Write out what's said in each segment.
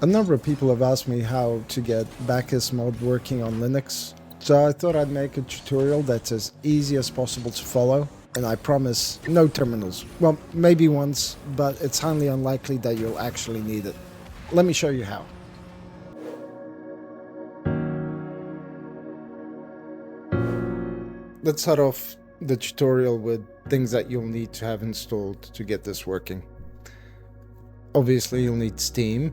A number of people have asked me how to get Bakkes mod working on Linux, so I thought I'd make a tutorial that's as easy as possible to follow, and I promise no terminals. Well, maybe once, but it's highly unlikely that you'll actually need it. Let me show you how. Let's start off the tutorial with things that you'll need to have installed to get this working. Obviously, you'll need Steam,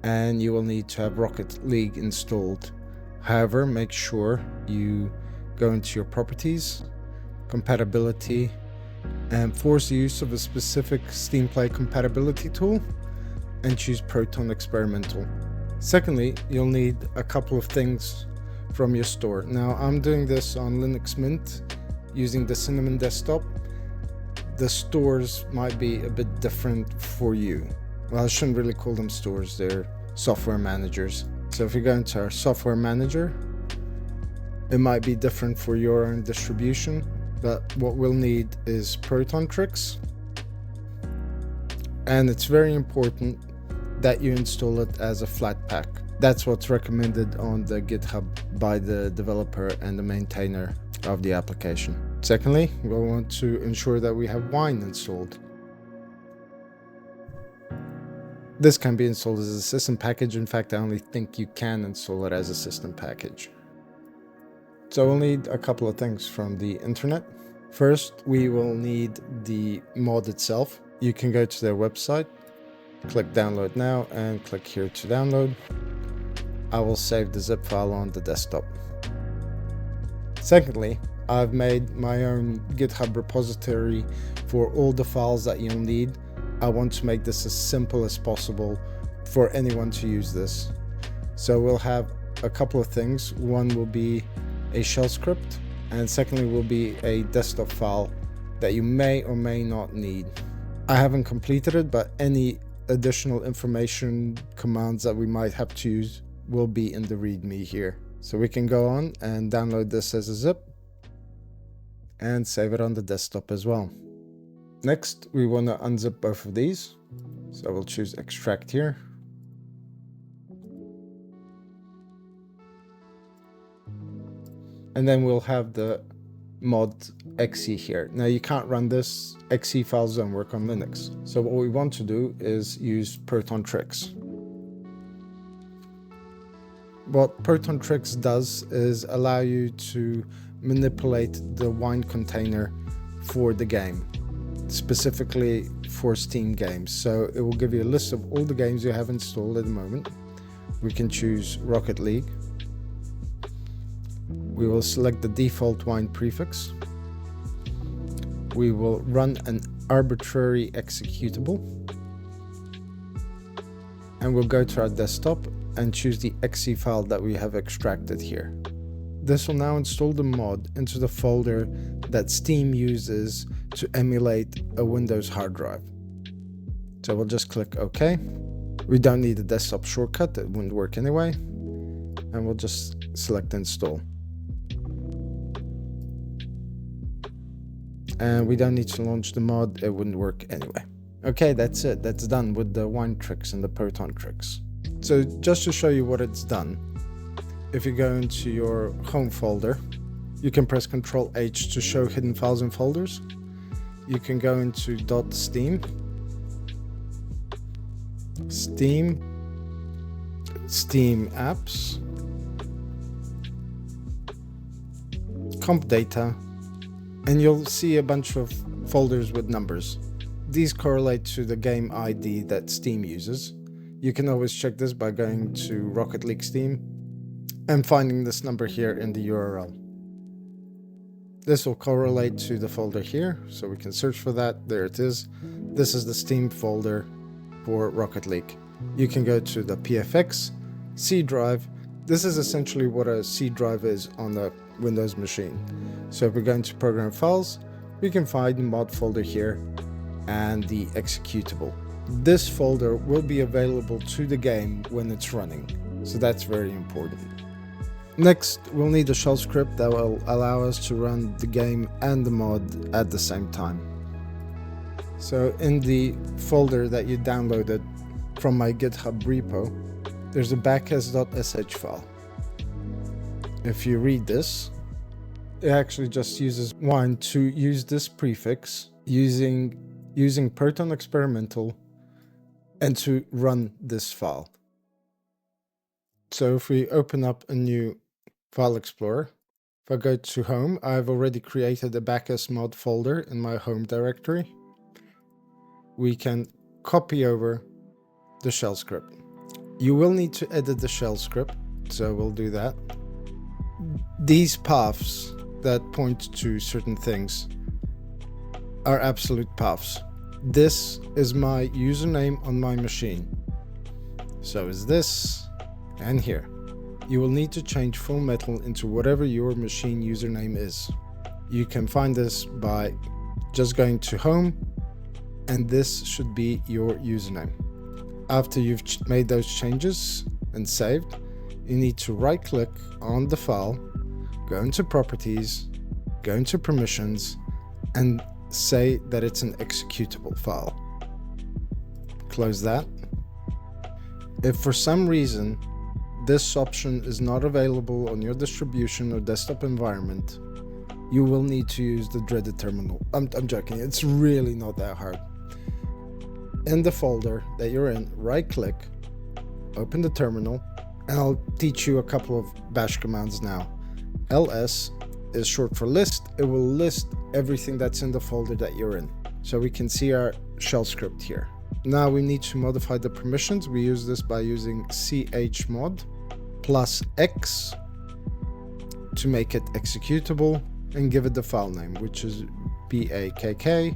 and you will need to have Rocket League installed. However, make sure you go into your properties, compatibility, and force the use of a specific Steam Play compatibility tool, and choose Proton Experimental. Secondly, you'll need a couple of things from your store. Now, I'm doing this on Linux Mint using the Cinnamon desktop. The stores might be a bit different for you. Well, I shouldn't really call them stores, they're software managers. So if you go into our software manager, it might be different for your own distribution, but what we'll need is Proton Tricks. And it's very important that you install it as a flat pack. That's what's recommended on the GitHub by the developer and the maintainer of the application. Secondly, we'll want to ensure that we have Wine installed. This can be installed as a system package. In fact, I only think you can install it as a system package. So we'll need a couple of things from the internet. First, we will need the mod itself. You can go to their website, click download now, and click here to download. I will save the zip file on the desktop. Secondly, I've made my own GitHub repository for all the files that you'll need. I want to make this as simple as possible for anyone to use this. So we'll have a couple of things. One will be a shell script, and secondly will be a desktop file that you may or may not need. I haven't completed it, but any additional information commands that we might have to use will be in the README here. So we can go on and download this as a zip and save it on the desktop as well. Next, we want to unzip both of these. So we'll choose extract here. And then we'll have the mod .exe here. Now you can't run this, .exe files don't work on Linux. So what we want to do is use Proton Tricks. What Proton Tricks does is allow you to manipulate the wine container for the game, specifically for Steam games. So it will give you a list of all the games you have installed at the moment. We can choose Rocket League. We will select the default wine prefix. We will run an arbitrary executable. And we'll go to our desktop and choose the .exe file that we have extracted here. This will now install the mod into the folder that Steam uses to emulate a Windows hard drive. So we'll just click OK. We don't need a desktop shortcut, that wouldn't work anyway. And we'll just select install. And we don't need to launch the mod, it wouldn't work anyway. Okay, that's it. That's done with the wine tricks and the Proton Tricks. So just to show you what it's done, if you go into your home folder, you can press Ctrl H to show hidden files and folders. You can go into .steam, Steam apps, comp data, and you'll see a bunch of folders with numbers. These correlate to the game ID that Steam uses. You can always check this by going to Rocket League Steam and finding this number here in the URL. This will correlate to the folder here, so we can search for that. There it is. This is the Steam folder for Rocket League. You can go to the PFX, C drive. This is essentially what a C drive is on a Windows machine. So if we go into Program Files, we can find the mod folder here and the executable. This folder will be available to the game when it's running, so that's very important. Next, we'll need a shell script that will allow us to run the game and the mod at the same time. So in the folder that you downloaded from my GitHub repo, there's a bakkes.sh file. If you read this, it actually just uses wine to use this prefix using Proton Experimental and to run this file. So if we open up a new file explorer, if I go to home, I've already created a Bakkes mod folder in my home directory. We can copy over the shell script. You will need to edit the shell script, so we'll do that. These paths that point to certain things are absolute paths. This is my username on my machine. So is this and here. You will need to change Full Metal into whatever your machine username is. You can find this by just going to home, and this should be your username. After you've made those changes and saved, you need to right click on the file, go into properties, go into permissions, and say that it's an executable file. Close that. If for some reason this option is not available on your distribution or desktop environment, you will need to use the dreaded terminal. I'm joking, it's really not that hard. In the folder that you're in, right click, open the terminal, and I'll teach you a couple of bash commands now. ls is short for list. It will list everything that's in the folder that you're in. So we can see our shell script here. Now we need to modify the permissions. We use this by using chmod +x to make it executable and give it the file name, which is bakk.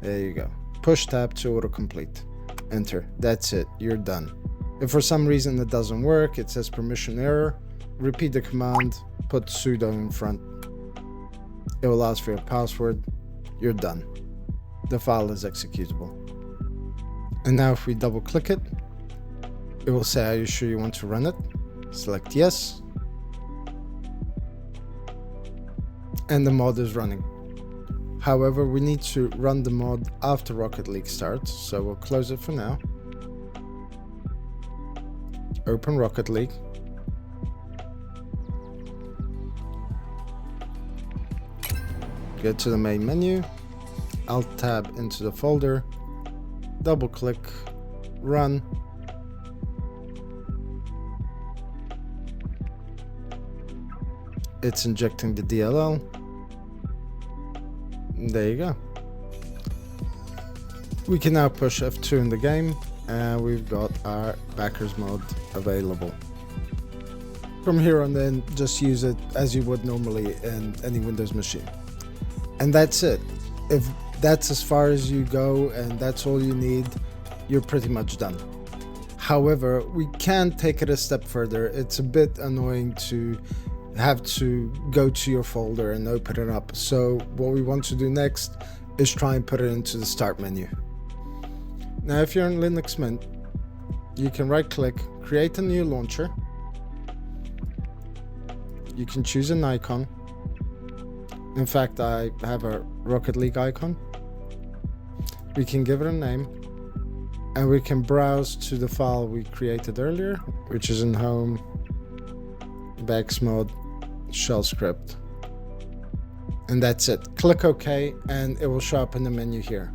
There you go. Push tab to autocomplete. Enter. That's it. You're done. If for some reason it doesn't work, it says permission error, repeat the command, put sudo in front. It will ask for your password. You're done. The file is executable. And now if we double click it, it will say, are you sure you want to run it? Select yes. And the mod is running. However, we need to run the mod after Rocket League starts, so we'll close it for now. Open Rocket League. Go to the main menu, Alt tab into the folder, double click, run. It's injecting the DLL. There you go. We can now push F2 in the game, and we've got our backers mode available. From here on then, just use it as you would normally in any Windows machine. And that's it. If that's as far as you go and that's all you need, you're pretty much done. However, we can take it a step further. It's a bit annoying to have to go to your folder and open it up. So what we want to do next is try and put it into the start menu. Now, if you're in Linux Mint, you can right click, create a new launcher. You can choose an icon. In fact, I have a Rocket League icon. We can give it a name, and we can browse to the file we created earlier, which is in home, Bakkes mod, shell script. And that's it. Click OK, and it will show up in the menu here.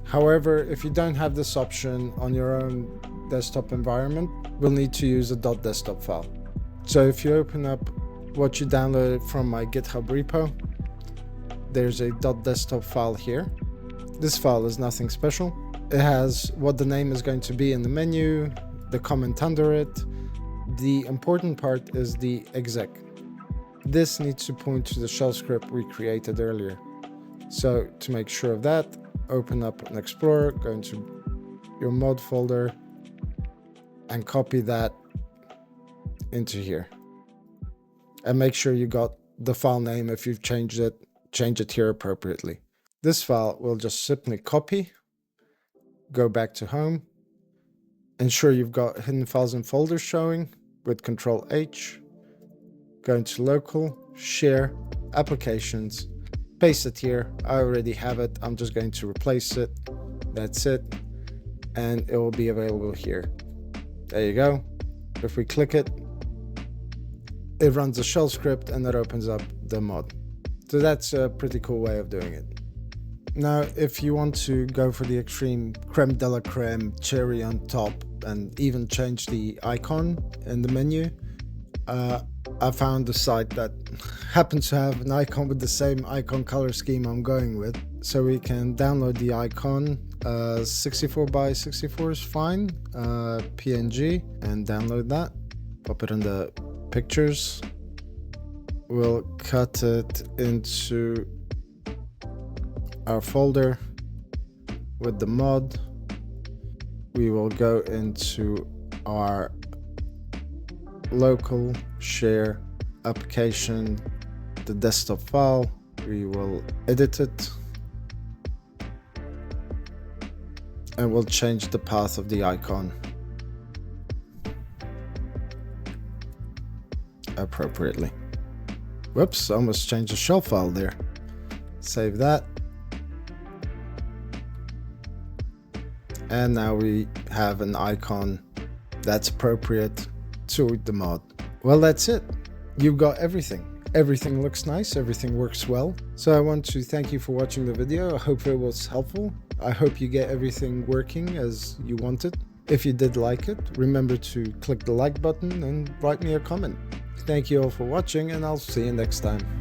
However, if you don't have this option on your own desktop environment, we'll need to use a .desktop file. So if you open up what you downloaded from my GitHub repo, there's a .desktop file here. This file is nothing special. It has what the name is going to be in the menu, the comment under it. The important part is the exec. This needs to point to the shell script we created earlier. So to make sure of that, open up an Explorer, go into your mod folder, and copy that into here. And make sure you got the file name. If you've changed it, change it here appropriately. This file will just simply copy, go back to home, ensure you've got hidden files and folders showing with Control H, go into local, share, applications, paste it here. I already have it. I'm just going to replace it. That's it. and it will be available here. There you go. If we click it, it runs a shell script and that opens up the mod. So that's a pretty cool way of doing it. Now, if you want to go for the extreme creme de la creme, cherry on top, and even change the icon in the menu, I found a site that happens to have an icon with the same icon color scheme I'm going with. So we can download the icon, 64 by 64 is fine, PNG, and download that. Pop it in the pictures. We'll cut it into our folder with the mod. We will go into our local share application, the desktop file. We will edit it and we'll change the path of the icon appropriately. Whoops, almost changed the shell file there. Save that. And now we have an icon that's appropriate to the mod. Well, that's it. You've got everything. Everything looks nice, everything works well. So I want to thank you for watching the video. I hope it was helpful. I hope you get everything working as you wanted. If you did like it, remember to click the like button and write me a comment. Thank you all for watching, and I'll see you next time.